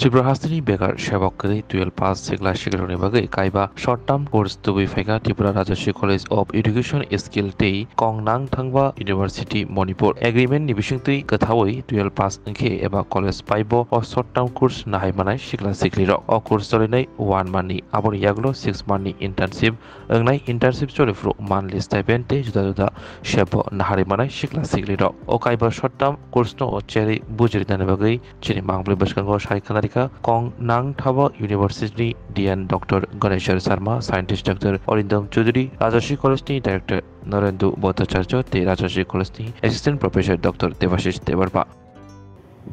Tripura Hastini Bekar Shabakari 12 pass Sigla Shikaroni Bagai Kaiba short term course to Faika Tripura Rajashi College of Education Skill Tei Kong Nang Thangba University Manipur Agreement Nibishingti Kathawi 12 pass Nke Eba College Paibo or short term course Nahai Manai Shikla Sikliro or course Solinai 1 money Abon Yaglo 6 money internship Ngai internship Solifro monthly stipend Te Juda Shebo Nahari Manai Shikla Sikliro or Kaiba short term course no Cherry Bujri Danabagai Chini Mangli Baskango Shaikanari Kong Nang Thaba University DN Dr. Ganeshwar Sharma, Scientist Dr. Orindam Choudhury, Rajarshi College Director Narendu Bhattacharya, Te Rajarshi College Assistant Professor Dr. Devashish Devarpa.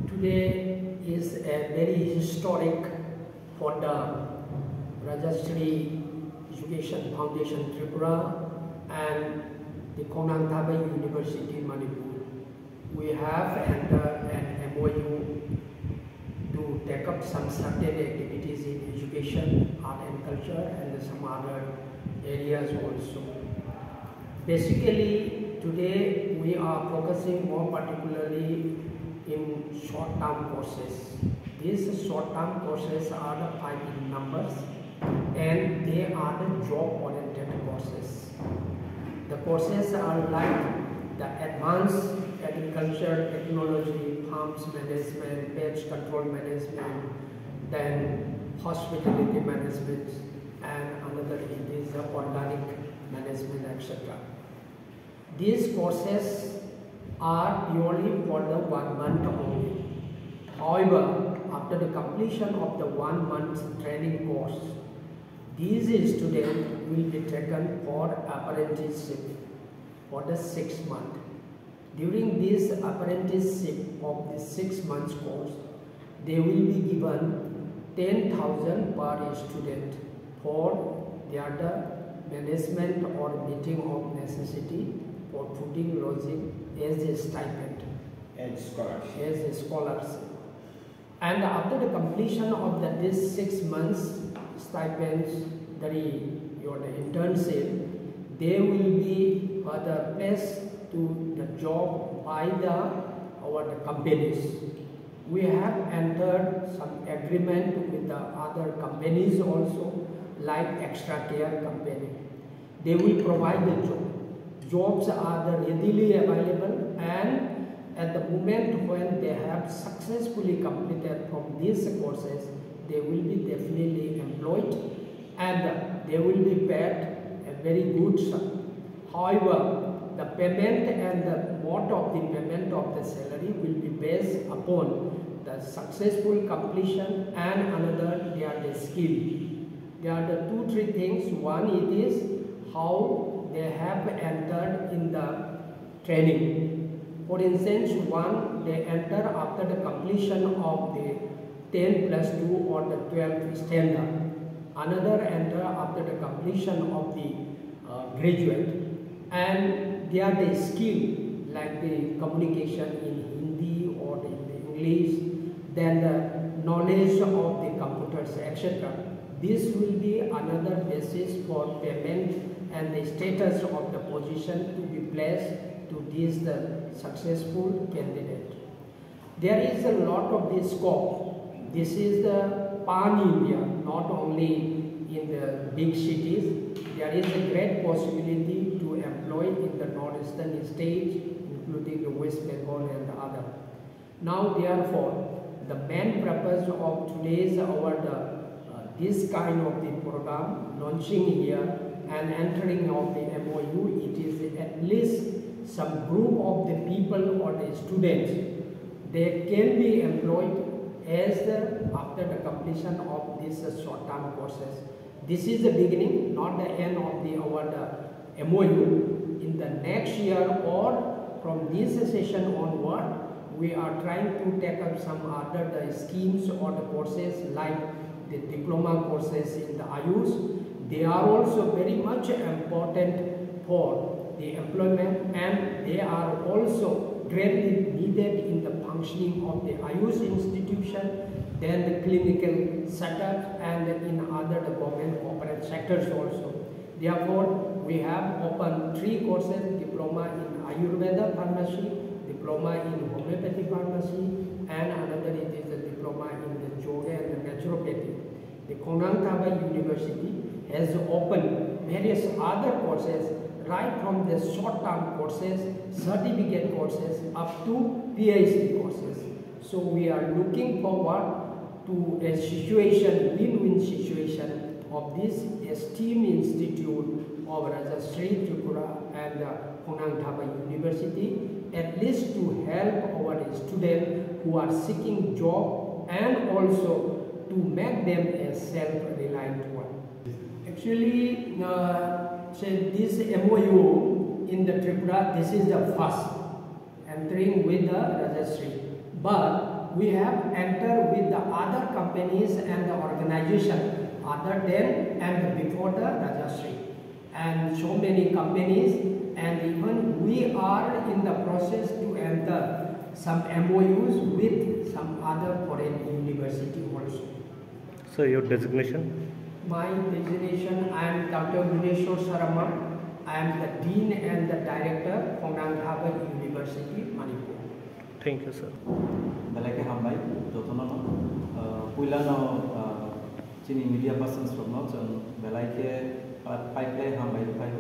Today is a very historic for the Rajarshi Education Foundation Tripura and the Kong Nang Thaba University Manipur. We have entered an MOU to take up some certain activities in education, art and culture and some other areas also. Basically, today we are focusing more particularly in short-term courses. These short-term courses are the 5 in numbers and they are the job-oriented courses. The courses are like the advanced agriculture, technology, farms management, pest control management, then hospitality management, and another is organic management, etc. These courses are purely for the 1 month only. However, after the completion of the 1 month training course, these students will be taken for apprenticeship for the 6 months. During this apprenticeship of the 6 months course, they will be given 10,000 per student for their management or meeting of necessity for fooding, lodging as a stipend and scholarship. As a scholarship. And after the completion of this 6 months stipends, your internship, they will be further placed to the job by our companies. We have entered some agreement with the other companies also, like Extra Care company. They will provide the job. Jobs are readily available, and at the moment when they have successfully completed from these courses, they will be definitely employed and they will be paid a very good sum. However, the payment and the mode of the payment of the salary will be based upon the successful completion and another the skill. There are the 2-3 things. One, it is how they have entered in the training. For instance, one, they enter after the completion of the 10+2 or the 12th standard. Another enter after the completion of the graduate. And they are the skill like the communication in Hindi or in the English, then the knowledge of the computers, etc. This will be another basis for payment and the status of the position to be placed to this the successful candidate. There is a lot of this scope. This is the pan-India, not only in the big cities. There is a great possibility to employ in the northeastern states, including the West Bengal and the other. Now, therefore, the main purpose of today's this kind of the program launching here and entering of the MOU, it is at least some group of the people or the students, they can be employed as after the completion of these short-term courses. This is the beginning, not the end of our MOU. In the next year or from this session onward, we are trying to take up some other schemes or the courses like the diploma courses in the Ayush. They are also very much important for the employment, and they are also greatly needed in the functioning of the Ayush institution, then the clinical setup, and in other the government corporate sectors also. Therefore, we have opened 3 courses: diploma in Ayurveda pharmacy, diploma in homeopathy pharmacy, and another it is a diploma in the yoga and Kongnang Thaba University has opened various other courses, right from the short-term courses, certificate courses, up to PhD courses. So we are looking forward to a situation, win-win situation of this esteemed institute of Rajashri Tripura and Kongnang Thaba University, at least to help our students who are seeking job and also to make them a self-reliant one. Actually, this MOU in the Tripura, this is the first entering with the Rajashri. But we have entered with the other companies and the organization other than and before the Rajashri. And so many companies, and even we are in the process to enter some MOUs with some other foreign university also. So your designation? My designation, I am Dr. Guneshwar Sharma. I am the Dean and the Director, Kongnang Thaba University, Manipur. Thank you, sir. Belake hambai dotono puilano chini media persons from no jon belake pipeline hambai pai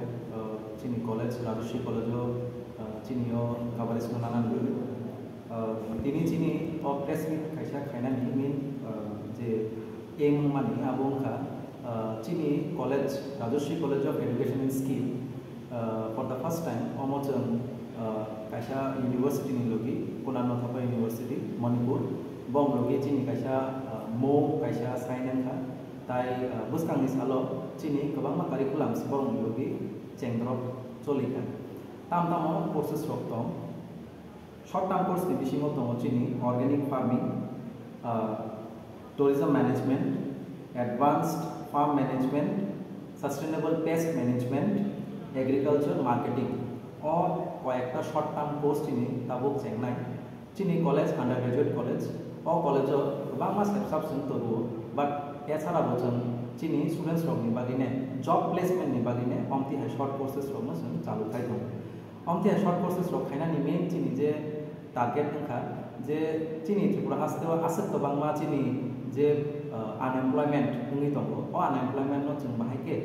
chini college Rajashri college chini yo kabaris nanan dulu tini chini of placement kaisa khaina min je aim mani abongka chini college Rajashri College of Education and Skill for the first time omojon kaisa university ni logi Kongnang Thaba University Manipur bom logi chini kaisa mo kaisa sainen kha tai buskang ni salo chini kabang ma curriculum bom logi chengrok cholika tam courses rok tom short term course ni bisimo tom chini organic farming tourism management advanced farm management sustainable pest management agriculture marketing or কয়েকটা short term course চিনি তাবুক চেংনাই চিনি college under graduate college ও কলেজও গোबां मा साबसिन तरुओ बाट एछाड़ाबो जों चिनि students रकनि बागिने जब प्लेसमेन्टनि बागिने अमतिहाय shirt courses रकनो जों चालु खाय दं अमतिहाय शर्ट कोर्सेस रक खायनानि मेन चिनि जे टार्गेट होखा जे चिनि त्रिपुरा हास्तेव आसक गोबां मा चिनि जे अनएमप्लयमेंट बुंनि दं अ अनएमप्लयमेंट न जों बाहायके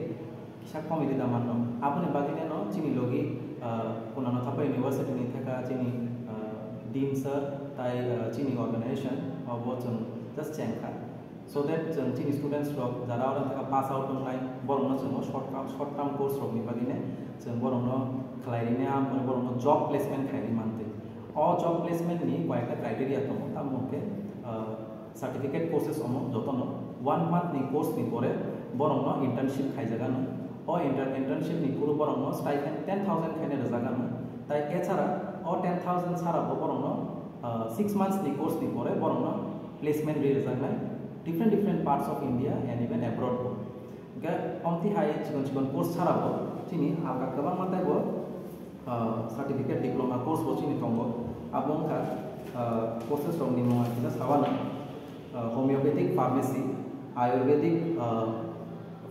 किसा कमिटि दामान दं आपुनि बागिने न चिनि लगी Kongnang Thaba University ni thaka chini dean sir tai chini organization abo jong just chengka so that jong chini students rok jara ora thaka pass out online borong no jong short term course rok ni bagine jong borong no khlairine am borong no job placement khairi mante all job placement ni koyekta criteria tomo ta mokke certificate courses omo jotono 1 month ni course ni pore borong no internship khai jaga no or internship ni puro borong no stipend 10,000 khaine jaga no tai echara or 10,000 chara borong no 6 months ni course ni pore borong no placement re jaga different parts of India and even abroad ga omti hai chikon course chara bo chini aka kabang matai bo certificate diploma course bo chini tongo abong ka courses rong ni mo kita sawana homeopathic pharmacy ayurvedic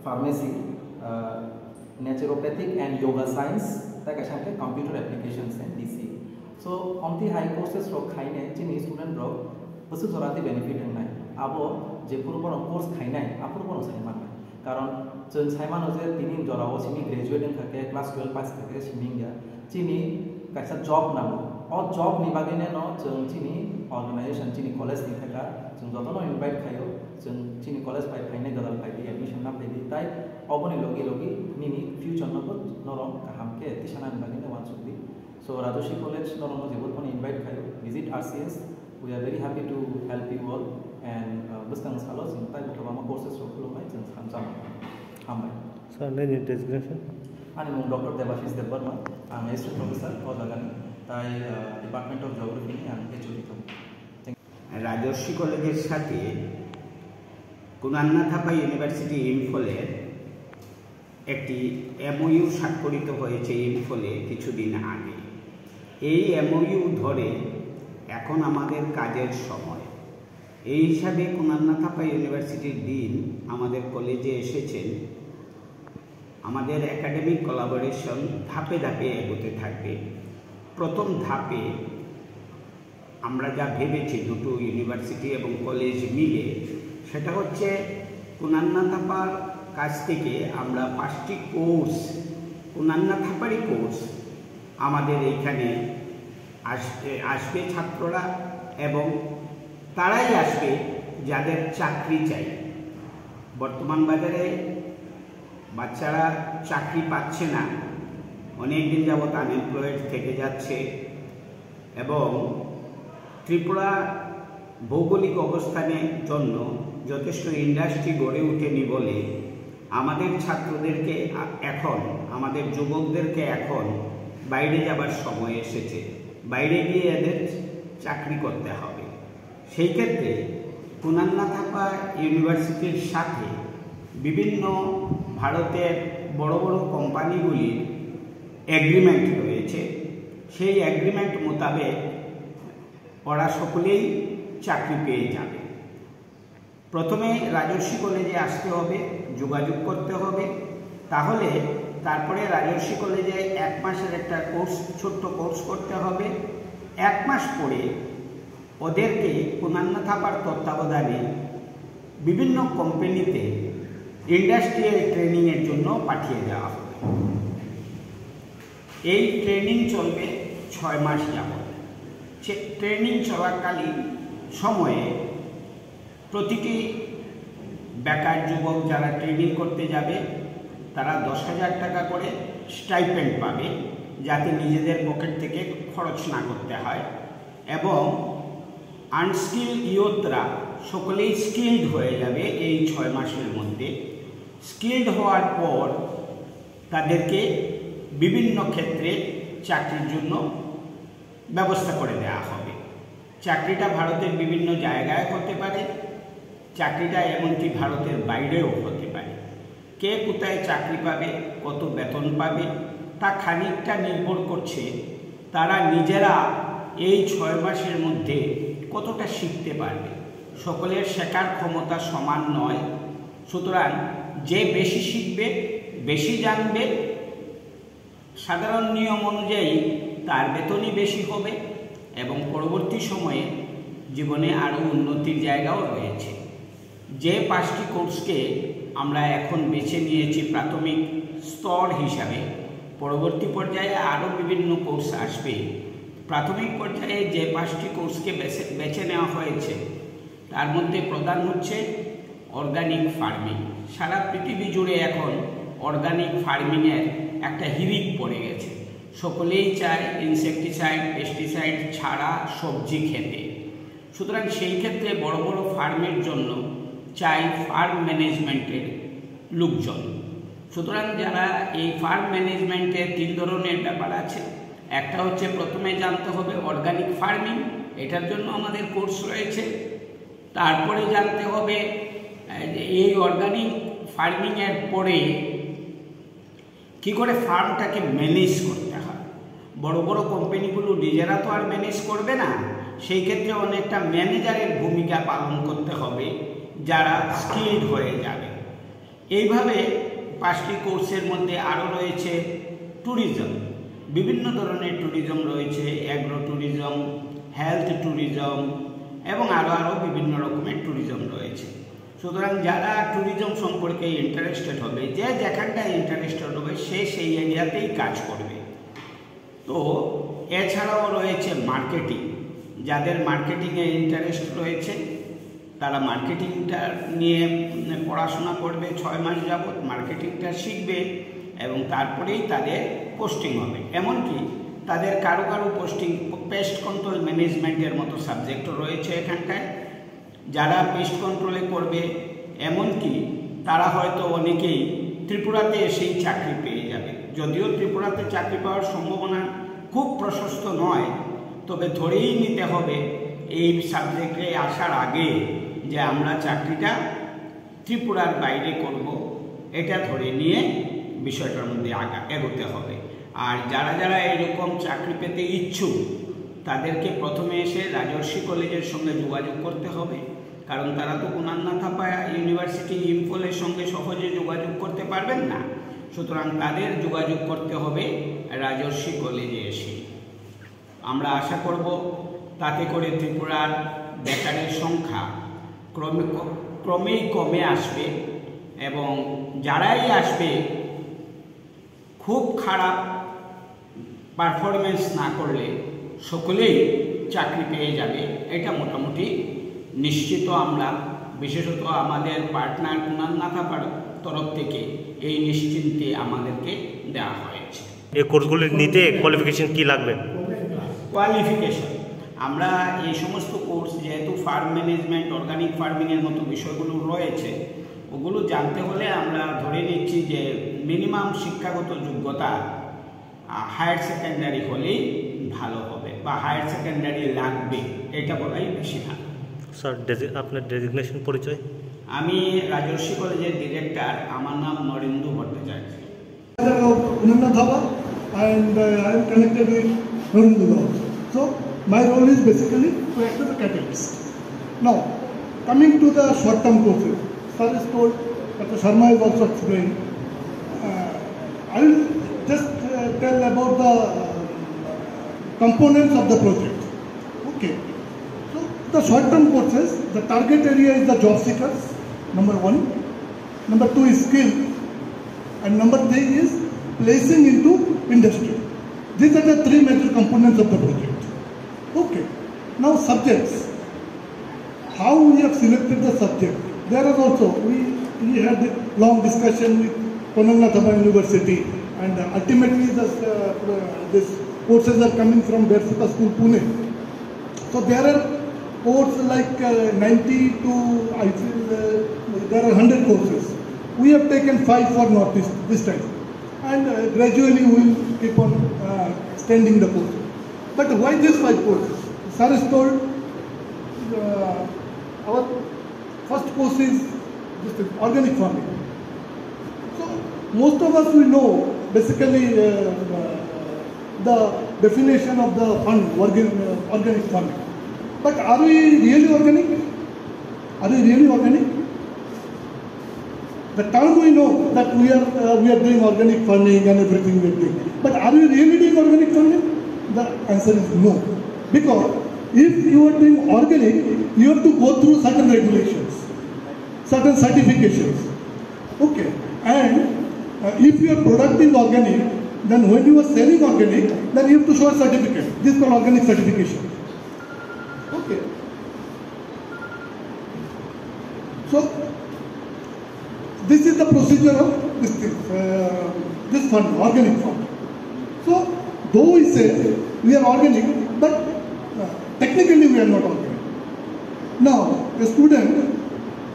pharmacy naturopathic and yoga science ta ka sangke computer applications and DC so omti high courses ro khaine chini student ro busu jorati benefit nai abo je purbo course khainai apurbo saiman karon jon saiman je tini jorao chini graduate khake class 12 pass khake chini ya chini kaisa job namo or job ni bagine no jon chini organization chini college ni thaka jon jotono invite khayo jon chini college pai phaine gadal pai admission na pai tai oboni logi nini future no norong kahamke tisana bagine one should be so Rajashri College norong jebol kon invite khayo visit RCS we are very happy to help you all and bustang salo sintai botama courses roklo mai jon samjam hamai sir name designation ani mong Dr. Debashis Debarma ang assistant professor ko lagani tai department of geography and HOD to রাজর্ষি কলেজের সাথে Kongnang Thaba university ইম্ফলের একটি MoU স্বাক্ষরিত হয়েছে ইম্ফলে কিছুদিন আগে এই MoU ধরে এখন আমাদের কাজের সময় এই হিসাবে Kongnang Thaba ইউনিভার্সিটির ডিন আমাদের কলেজে এসেছেন আমাদের একাডেমিক কোলাবোরেশন ধাপে ধাপে এগোতে থাকবে প্রথম ধাপে আমরা যা ভেবেছি দুটো ইউনিভার্সিটি এবং কলেজ মিলে সেটা হচ্ছে কুনান্না থাপার কাছ থেকে আমরা 5টি কোর্স, কুনান্না থাপারই কোর্স আমাদের এইখানে আসবে ছাত্ররা, এবং তারাই আসবে যাদের চাকরি চাই। বর্তমান বাজারে বাচ্চারা চাকরি পাচ্ছে না, অনেক দিন যাবৎ আনএমপ্লয়েড থেকে যাচ্ছে, এবং ত্রিপুরা ভৌগোলিক অবস্থানের জন্য যথেষ্ট ইন্ডাস্ট্রি গড়ে ওঠেনি বলে আমাদের ছাত্রদেরকে এখন, আমাদের যুবকদেরকে এখন বাইরে যাবার সময় এসেছে, বাইরে গিয়ে এদের চাকরি করতে হবে। সেই ক্ষেত্রে কুনান্না থাপা ইউনিভার্সিটির সাথে বিভিন্ন ভারতের বড় বড় কোম্পানিগুলির এগ্রিমেন্ট রয়েছে। সেই এগ্রিমেন্ট মোতাবেক ওরা সকলেই চাকরি পেয়ে যাবে। প্রথমে রাজর্ষি কলেজে আসতে হবে, যোগাযোগ করতে হবে, তাহলে তারপরে রাজর্ষি কলেজে 1 মাসের একটা কোর্স, ছোট্ট কোর্স করতে হবে। 1 মাস পরে ওদেরকে কুনান্না থাপার তত্ত্বাবধানে বিভিন্ন কোম্পানিতে ইন্ডাস্ট্রিয়াল ট্রেনিংয়ের জন্য পাঠিয়ে দেওয়া হবে। এই ট্রেনিং চলবে 6 মাস যাবত। ট্রেনিং চলাকালীন সময়ে প্রতিটি বেকার যুবক যারা ট্রেনিং করতে যাবে তারা 10,000 টাকা করে স্টাইপেন্ড পাবে, যাতে নিজেদের পকেট থেকে খরচ না করতে হয়, এবং আনস্কিল ইয়ুথরা সকলেই স্কিল্ড হয়ে যাবে এই 6 মাসের মধ্যে। স্কিল্ড হওয়ার পর তাদেরকে বিভিন্ন ক্ষেত্রে চাকরির জন্য ব্যবস্থা করে দেওয়া হবে। চাকরিটা ভারতের বিভিন্ন জায়গায় হতে পারে, চাকরিটা এমনকি ভারতের বাইরেও হতে পারে। কে কোথায় চাকরি পাবে, কত বেতন পাবে, তা খানিকটা নির্ভর করছে তারা নিজেরা এই 6 মাসের মধ্যে কতটা শিখতে পারবে। সকলের শেখার ক্ষমতা সমান নয়, সুতরাং যে বেশি শিখবে, বেশি জানবে, সাধারণ নিয়ম অনুযায়ী তার বেতনই বেশি হবে, এবং পরবর্তী সময়ে জীবনে আরও উন্নতির জায়গাও রয়েছে। যে 5টি কোর্সকে আমরা এখন বেছে নিয়েছি প্রাথমিক স্তর হিসাবে, পরবর্তী পর্যায়ে আরও বিভিন্ন কোর্স আসবে। প্রাথমিক পর্যায়ে যে 5টি কোর্সকে বেছে নেওয়া হয়েছে তার মধ্যে প্রধান হচ্ছে অর্গানিক ফার্মিং। সারা পৃথিবী জুড়ে এখন অর্গানিক ফার্মিংয়ের একটা হিড়িক পড়ে গেছে। সকলেই চায় ইনসেকটিসাইড, পেস্টিসাইড ছাড়া সবজি খেতে। সুতরাং সেই ক্ষেত্রে বড় বড় ফার্মের জন্য চাই ফার্ম ম্যানেজমেন্টের লোকজন। সুতরাং যারা এই ফার্ম ম্যানেজমেন্টের 3 ধরনের ব্যাপার আছে। একটা হচ্ছে প্রথমে জানতে হবে অর্গানিক ফার্মিং, এটার জন্য আমাদের কোর্স রয়েছে। তারপরে জানতে হবে এই অর্গানিক ফার্মিংয়ের পরে কি করে ফার্মটাকে ম্যানেজ করতে হয়। বড় বড় কোম্পানিগুলো নিজেরা তো আর ম্যানেজ করবে না, সেই ক্ষেত্রে অনেকটা ম্যানেজারের ভূমিকা পালন করতে হবে যারা স্কিলড হয়ে যাবে। এইভাবে 5টি কোর্সের মধ্যে আরও রয়েছে ট্যুরিজম। বিভিন্ন ধরনের ট্যুরিজম রয়েছে, অ্যাগ্রো ট্যুরিজম, হেলথ ট্যুরিজম, এবং আরও বিভিন্ন রকমের ট্যুরিজম রয়েছে। সুতরাং যারা ট্যুরিজম সম্পর্কে ইন্টারেস্টেড হবে, যে যেখানটায় ইন্টারেস্টেড হবে সে সেই এরিয়াতেই কাজ করবে। তো এছাড়াও রয়েছে মার্কেটিং। যাদের মার্কেটিংয়ে ইন্টারেস্ট রয়েছে তারা মার্কেটিংটা নিয়ে পড়াশোনা করবে 6 মাস যাবত, মার্কেটিংটা শিখবে, এবং তারপরেই তাদের পোস্টিং হবে। এমনকি তাদের কারো কারো পোস্টিং পেস্ট কন্ট্রোল ম্যানেজমেন্টের মতো সাবজেক্টও রয়েছে এখানটায়। যারা পেস্ট কন্ট্রোলে করবে, এমনকি তারা হয়তো অনেকেই ত্রিপুরাতে এসেই চাকরি পেয়ে যাবে। যদিও ত্রিপুরাতে চাকরি পাওয়ার সম্ভাবনা খুব প্রশস্ত নয়, তবে ধরেই নিতে হবে এই সাবজেক্টে আসার আগে যে আমরা চাকরিটা ত্রিপুরার বাইরে করব, এটা ধরে নিয়ে বিষয়টার মধ্যে এগোতে হবে। আর যারা যারা এরকম চাকরি পেতে ইচ্ছুক তাদেরকে প্রথমে এসে রাজর্ষি কলেজের সঙ্গে যোগাযোগ করতে হবে, কারণ তারা তো কুনান্না থাপা ইউনিভার্সিটি ইম্ফলের সঙ্গে সহজে যোগাযোগ করতে পারবেন না। সুতরাং তাদের যোগাযোগ করতে হবে রাজর্ষি কলেজে এসে। আমরা আশা করব তাতে করে ত্রিপুরার বেকারের সংখ্যা ক্রমেই কমে আসবে এবং যারাই আসবে খুব খারাপ পারফরমেন্স না করলে সকলেই চাকরি পেয়ে যাবে, এটা মোটামুটি নিশ্চিত। আমরা বিশেষত আমাদের পার্টনার কুনান্নাথাপার তরফ থেকে এই নিশ্চিন্তে আমাদেরকে দেওয়া হয়েছে। এই কোর্সগুলি নিতে কোয়ালিফিকেশন কি লাগবে? কোয়ালিফিকেশন আমরা এই সমস্ত কোর্স, যেহেতু ফার্ম ম্যানেজমেন্ট, অর্গানিক ফার্মিংয়ের মতো বিষয়গুলো রয়েছে, ওগুলো জানতে হলে আমরা ধরে নিচ্ছি যে মিনিমাম শিক্ষাগত যোগ্যতা হায়ার সেকেন্ডারি হলেই ভালো হবে বা হায়ার সেকেন্ডারি লাগবে, এটা বলাই বেশি ভালো। স্যার আপনার ডেজিগনেশন পরিচয়? আমি রাজর্ষি কলেজের ডিরেক্টর, আমার নাম নরেন্দু Bhattacharya. Unannathapa and I am connected with Narendra also. So my role is basically to act as a catalyst. Now coming to the short-term courses, sir is told, Dr. Sharma is also explained. I will just tell about the components of the project. Okay. So the short-term courses, the target area is the job seekers, number 1. Number 2 is skill. And number 3 is placing into industry. These are the 3 major components of the project. Okay. Now subjects. How we have selected the subject? There are also, we had a long discussion with Konannathapa University, and ultimately these courses are coming from Bersika School, Pune. So there are courses like 90 to, I feel, there are 100 courses. We have taken 5 for Northeast this time, and gradually we will keep on extending the course. But why these 5 courses? Sir is told our first course is organic farming. So most of us will know basically the definition of the fund, organic farming. But are we really organic? Are we really organic? The term we know that we are doing organic farming and everything we are doing. But are we really doing organic farming? The answer is no. Because if you are doing organic, you have to go through certain regulations, certain certifications. Okay. And if your product is organic, then when you are selling organic, then you have to show a certificate. This is called organic certification. Okay. So this is the procedure of this thing, this fund, organic fund. So though we say we are organic, but technically we are not organic. Now a student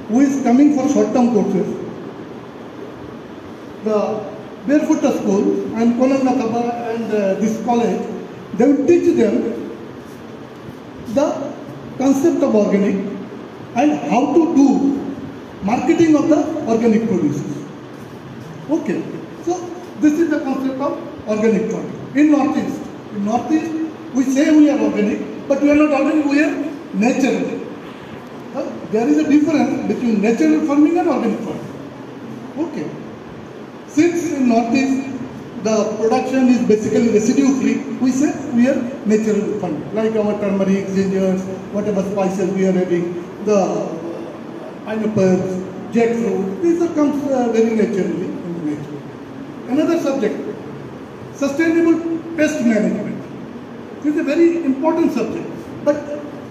who is coming for short-term courses, the Barefoot School and Konannathapa and this college, they will teach them the concept of organic and how to do marketing of the organic produces. Okay, so this is the concept of organic farming. In Northeast, we say we are organic, but we are not organic, we are natural. There is a difference between natural farming and organic farming. Okay, since in Northeast the production is basically residue free, we say we are natural farming, like our turmeric, gingers, whatever spices we are having, the pineapples, jackfruit, these comes very naturally in the nature. Another subject, sustainable pest management. This is a very important subject, but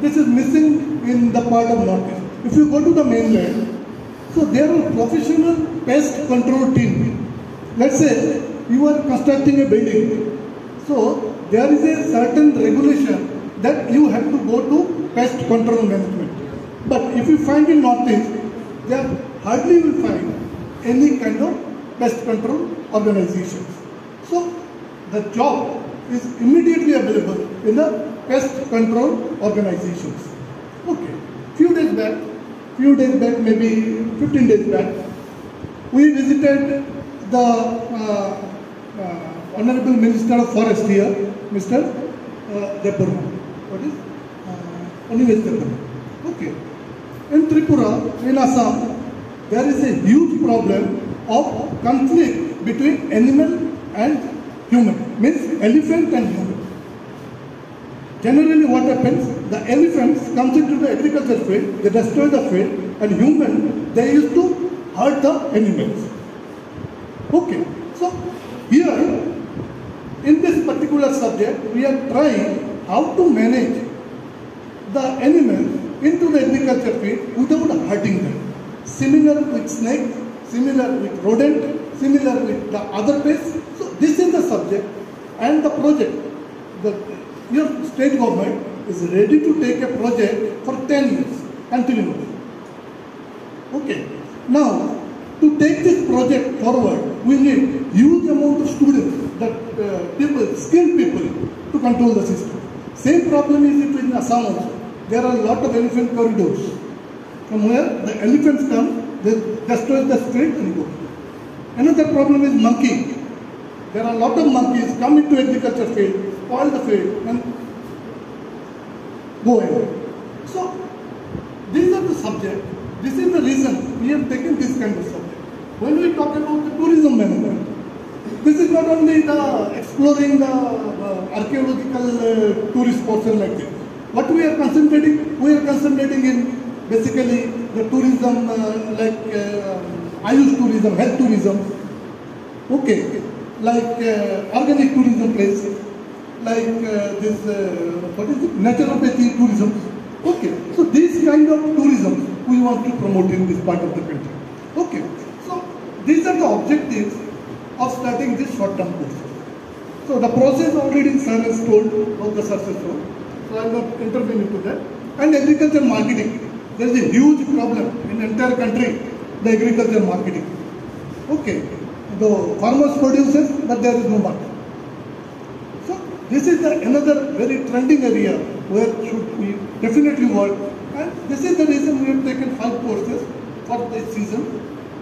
this is missing in the part of Northeast. If you go to the mainland, so there are professional pest control team. Let's say you are constructing a building, so there is a certain regulation that you have to go to pest control management. But if you find in Northeast, there hardly will find any kind of pest control organizations. So the job is immediately available in the pest control organizations. Okay, few days back, maybe 15 days back, we visited the Honorable Minister of Forest here, Mr. Debbarma. What is? Anivesh Debbarma. Okay. In Tripura, in Assam, there is a huge problem of conflict between animal and human, means elephant and human. Generally what happens, the elephants comes into the agriculture field, they destroy the field, and human, they used to hurt the animals. Okay, so here, in this particular subject, we are trying how to manage the animals into the agriculture field without hurting them. Similar with snake, similar with rodent, similar with the other pests. So this is the subject and the project. Your state government is ready to take a project for 10 years continuously. Okay. Now, to take this project forward, we need huge amount of students, people, skilled people to control the system. Same problem is in Assam also. There are a lot of elephant corridors. From where the elephants come, they destroy the street and go. Another problem is monkey. There are a lot of monkeys come into agriculture field, spoil the field and go away. So, these are the subject. This is the reason we have taken this kind of subject. When we talk about the tourism management, this is not only the exploring the archaeological tourist portion like this. What we are concentrating? We are concentrating in basically the tourism like Ayush tourism, health tourism, okay, like organic tourism places, like this, what is it, naturopathy tourism. Okay, so this kind of tourism we want to promote in this part of the country. Okay, so these are the objectives of starting this short-term course. So the process already sir has told about the successful. So I will not intervene into that. And agriculture marketing. There is a huge problem in the entire country, the agriculture marketing. Okay, the farmers produces, but there is no market. So this is another very trending area where should we definitely work. And this is the reason we have taken 5 courses for this season.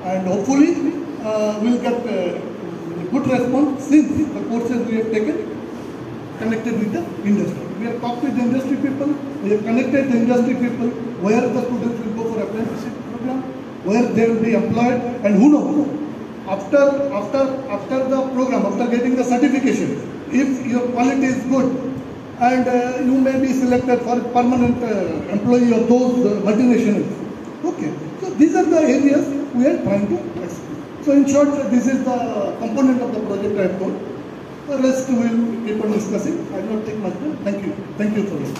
And hopefully we will get good response since the courses we have taken connected with the industry. We have talked with the industry people, we have connected the industry people, where the students will go for apprenticeship program, where they will be employed, and who knows, after the program, after getting the certification, if your quality is good, and you may be selected for permanent employee of those multinationals. Okay, so these are the areas we are trying to explore. So in short, this is the component of the project I have told. The rest we will keep on discussing. I will not take much time. Thank you. Thank you for this.